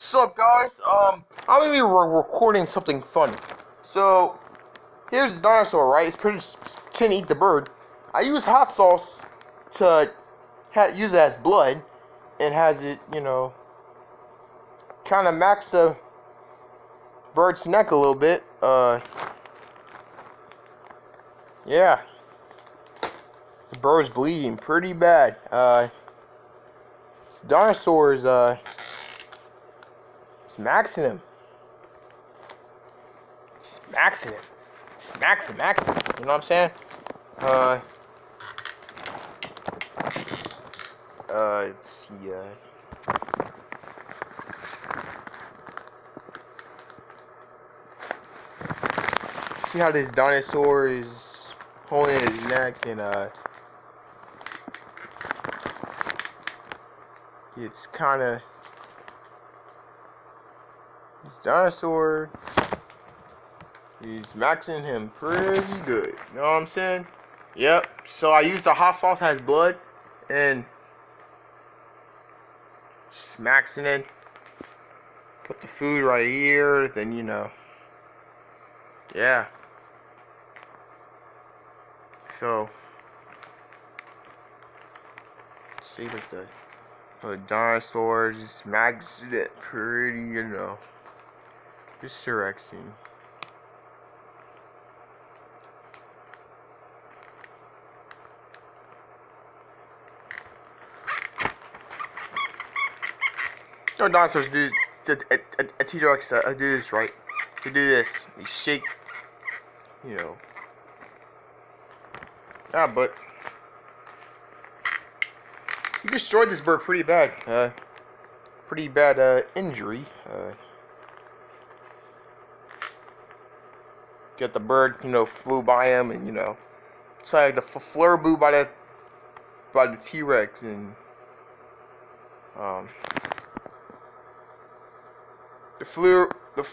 What's up, guys? I'm gonna be recording something funny. So, here's the dinosaur, right? It's pretty to eat the bird. I use hot sauce to use it as blood, and has it, kind of max the bird's neck a little bit. Yeah, the bird's bleeding pretty bad. This dinosaur is, it's maxing him. Maxing him. Maxing. You know what I'm saying? Let's see, see how this dinosaur is holding his neck, and, it's kinda, this dinosaur, he's maxing him pretty good. You know what I'm saying? Yep. So I used the hot sauce has blood, and just maxing it. Put the food right here. Then yeah. So see what the dinosaur just maxed it pretty, just directing. No dinosaurs do a T-Rex do this, right? To do this, you shake, Yeah, but he destroyed this bird pretty bad. Injury. Get the bird, flew by him, and it's like the flurbu by the T-Rex, and the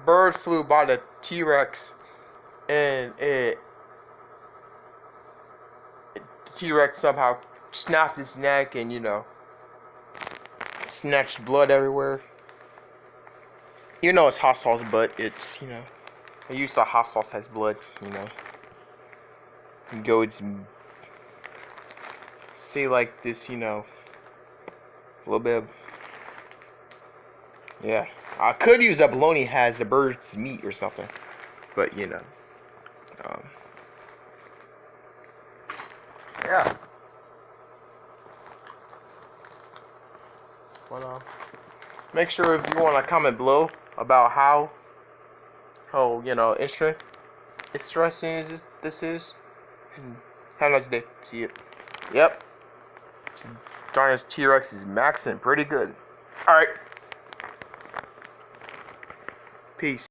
bird flew by the T-Rex, and the T-Rex somehow snapped its neck, and snatched blood everywhere. It's hot sauce, but it's I use the hot sauce has blood. And go and say like this, a little bit of, yeah. I could use a bologna has the bird's meat or something, but yeah. But make sure if you want to comment below about how interesting this is. And have a nice day. See you. Yep. Darn, T-Rex is maxing pretty good. All right. Peace.